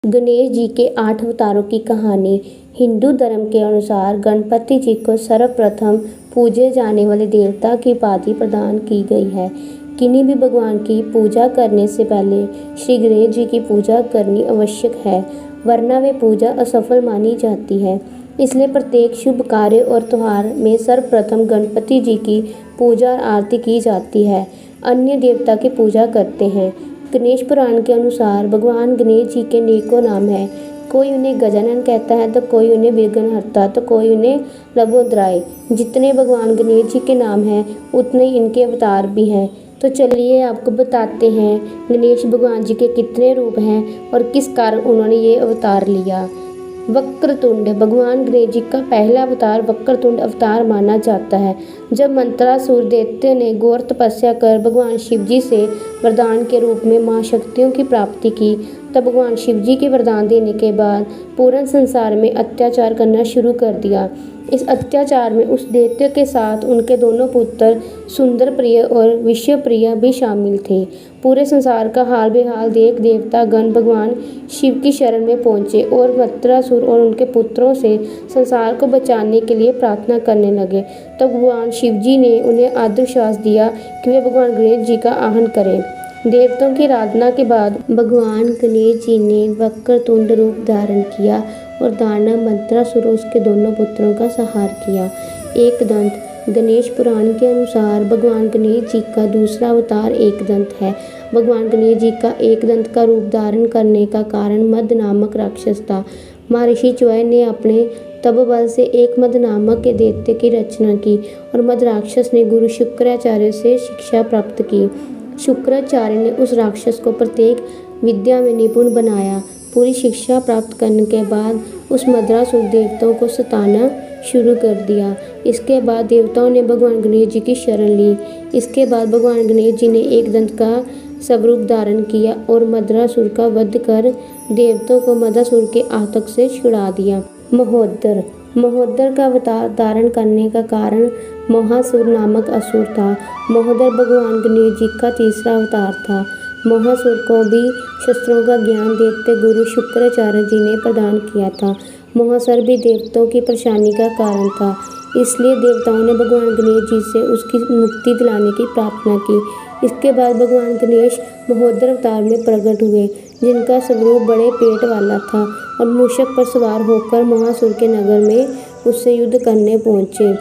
गणेश जी के 8 अवतारों की कहानी। हिंदू धर्म के अनुसार गणपति जी को सर्वप्रथम पूजे जाने वाले देवता की उपाधि प्रदान की गई है। किन्हीं भी भगवान की पूजा करने से पहले श्री गणेश जी की पूजा करनी आवश्यक है, वरना वे पूजा असफल मानी जाती है। इसलिए प्रत्येक शुभ कार्य और त्योहार में सर्वप्रथम गणपति जी की पूजा और आरती की जाती है, अन्य देवता की पूजा करते हैं। गणेश पुराण के अनुसार भगवान गणेश जी के अनेकों नाम हैं। कोई उन्हें गजानन कहता है तो कोई उन्हें विघ्नहर्ता तो कोई उन्हें लंबोदराय। जितने भगवान गणेश जी के नाम हैं उतने ही इनके अवतार भी हैं। तो चलिए आपको बताते हैं गणेश भगवान जी के कितने रूप हैं और किस कारण उन्होंने ये अवतार लिया। वक्रतुंड भगवान गणेश जी का पहला अवतार वक्रतुंड अवतार माना जाता है। जब मंत्रासुर दैत्य ने घोर तपस्या कर भगवान शिव जी से वरदान के रूप में महाशक्तियों की प्राप्ति की, तब भगवान शिव जी के वरदान देने के बाद पूर्ण संसार में अत्याचार करना शुरू कर दिया। इस अत्याचार में उस दैत्य के साथ उनके दोनों पुत्र सुंदर प्रिय और विश्व प्रिय भी शामिल थे। पूरे संसार का हाल बेहाल देख देवता गण भगवान शिव की शरण में पहुंचे और मंत्रासुर और उनके पुत्रों से संसार को बचाने के लिए प्रार्थना करने लगे। तब भगवान शिव जी ने उन्हें आत्मविश्वास दिया कि वे भगवान गणेश जी का आह्वान करें। देवताओं की आराधना के बाद भगवान गणेश जी ने वक्रतुंड रूप धारण किया और दानव मंत्रासुर और उसके दोनों पुत्रों का संहार किया। एकदंत गणेश पुराण के अनुसार भगवान गणेश जी का दूसरा अवतार एकदंत है। भगवान गणेश जी का एकदंत का रूप धारण करने का कारण मद नामक राक्षस था। महर्षि च्वय ने अपने तप बल से एक मद नामक के दैत्य की रचना की और मद राक्षस ने गुरु शुक्राचार्य से शिक्षा प्राप्त की। शुक्राचार्य ने उस राक्षस को प्रत्येक विद्या में निपुण बनाया। पूरी शिक्षा प्राप्त करने के बाद उस मद्रासुर देवताओं को सताना शुरू कर दिया। इसके बाद देवताओं ने भगवान गणेश जी की शरण ली। इसके बाद भगवान गणेश जी ने एकदंत का स्वरूप धारण किया और मद्रासुर का वध कर देवताओं को मद्रासुर के आतंक से छुड़ा दिया। महोदर महोदर का अवतार धारण करने का कारण मोहासुर नामक असुर था। महोदर भगवान गणेश जी का तीसरा अवतार था। मोहासुर को भी शस्त्रों का ज्ञान देते गुरु शुक्राचार्य जी ने प्रदान किया था। मोहासुर भी देवताओं की परेशानी का कारण था, इसलिए देवताओं ने भगवान गणेश जी से उसकी मुक्ति दिलाने की प्रार्थना की। इसके बाद भगवान गणेश महोदर अवतार में प्रकट हुए, जिनका स्वरूप बड़े पेट वाला था और मूषक पर सवार होकर मोहासुर के नगर में उससे युद्ध करने पहुंचे।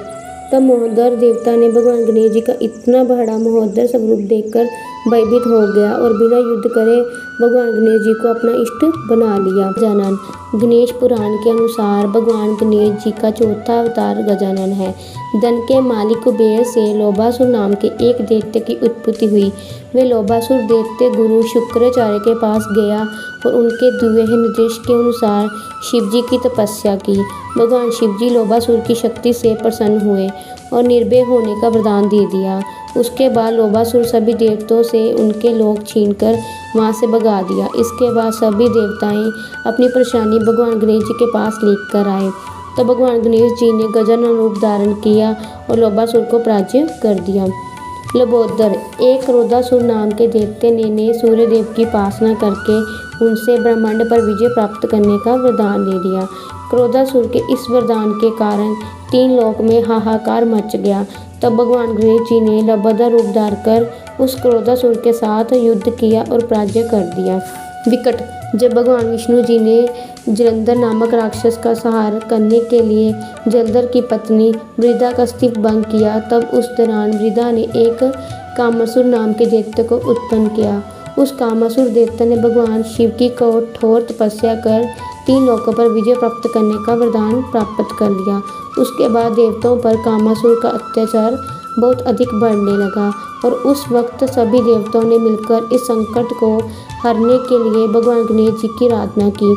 तब महोदर देवता ने भगवान गणेश जी का इतना बड़ा महोदर स्वरूप देखकर भयभीत हो गया और बिना युद्ध करे भगवान गणेश जी को अपना इष्ट बना लिया। गजानन गणेश पुराण के अनुसार भगवान गणेश जी का चौथा अवतार गजानन है। धन के मालिक कुबेर से लोभासुर नाम के एक दैत्य की उत्पत्ति हुई। वे लोभासुर दैत्य गुरु शुक्राचार्य के पास गया और उनके दिए निर्देश के अनुसार शिव जी की तपस्या की। भगवान शिव जी लोभासुर की शक्ति से प्रसन्न हुए और निर्भय होने का वरदान दे दिया। उसके बाद लोभासुर सभी देवताओं से उनके लोक छीनकर वहां से भगा दिया। इसके बाद सभी देवताएं अपनी परेशानी भगवान गणेश जी के पास लेकर आए। तो भगवान गणेश जी ने गजानन रूप धारण किया और लोभासुर को पराजय कर दिया। लंबोदर एक क्रोधासुर नाम के दैत्य ने सूर्यदेव की उपासना करके उनसे ब्रह्मांड पर विजय प्राप्त करने का वरदान दे दिया। क्रोधासुर के इस वरदान के कारण 3 लोक में हाहाकार मच गया। तब भगवान गणेश जी ने लंबोदर रूप धार कर उस क्रोधासुर के साथ युद्ध किया और पराजय कर दिया। विकट जब भगवान विष्णु जी ने जलंधर नामक राक्षस का संहार करने के लिए जलंधर की पत्नी वृदा का अस्तित्व भंग किया, तब उस दौरान वृदा ने एक कामासुर नाम के दैत्य को उत्पन्न किया। उस कामासुर दैत्य ने भगवान शिव की कठोर तपस्या कर 3 लोकों पर विजय प्राप्त करने का वरदान प्राप्त कर लिया। उसके बाद देवताओं पर कामासुर का अत्याचार बहुत अधिक बढ़ने लगा और उस वक्त सभी देवताओं ने मिलकर इस संकट को हरने के लिए भगवान गणेश जी की आराधना की।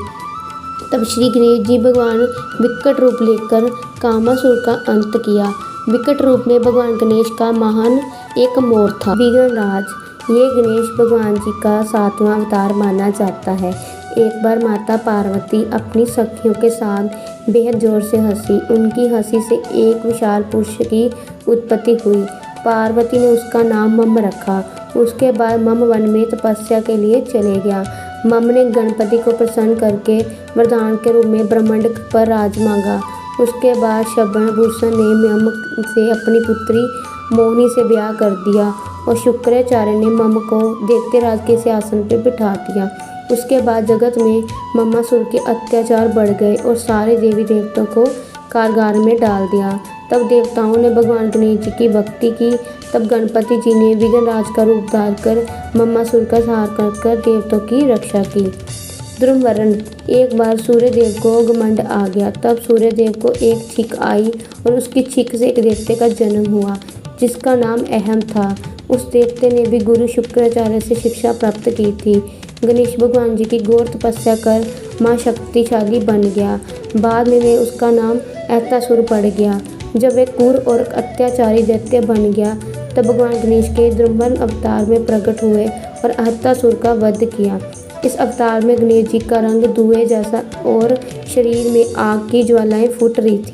तब श्री गणेश जी भगवान विकट रूप लेकर कामासुर का अंत किया। विकट रूप में भगवान गणेश का महान एक मोर था। विघ्नराज ये गणेश भगवान जी का 7वां अवतार माना जाता है। एक बार माता पार्वती अपनी सखियों के साथ बेहद जोर से हंसी। उनकी हंसी से एक विशाल पुरुष की उत्पत्ति हुई। पार्वती ने उसका नाम मम रखा। उसके बाद मम वन में तपस्या के लिए चले गया। मम ने गणपति को प्रसन्न करके वरदान के रूप में ब्रह्मांड पर राज मांगा। उसके बाद शब्बणभूषण ने मम से अपनी पुत्री मोहिनी से ब्याह कर दिया और शुक्राचार्य ने मम को दैत्यराज के सिंहासन पर बिठा दिया। उसके बाद जगत में मम्मासुर के अत्याचार बढ़ गए और सारे देवी देवताओं को कारागार में डाल दिया। तब देवताओं ने भगवान गणेश जी की भक्ति की। तब गणपति जी ने विघ्नराज का रूप धार कर मम्मासुर का संहार कर देवताओं की रक्षा की। ध्रुववर्ण। एक बार सूर्यदेव को घमंड आ गया। तब सूर्यदेव को एक छींक आई और उसकी छींक से एक दैत्य का जन्म हुआ जिसका नाम अहम था। उस दैत्य ने भी गुरु शुक्राचार्य से शिक्षा प्राप्त की थी। गणेश भगवान जी की घोर तपस्या कर महाशक्तिशाली बन गया। बाद में उसका नाम ऐतासुर पड़ गया। जब वह क्रूर और अत्याचारी दैत्य बन गया तब भगवान गणेश के ध्रुववर्ण अवतार में प्रकट हुए और ऐतासुर का वध किया। इस अवतार में गणेश जी का रंग धुएं जैसा और शरीर में आग की ज्वालाएं फूट रही थी।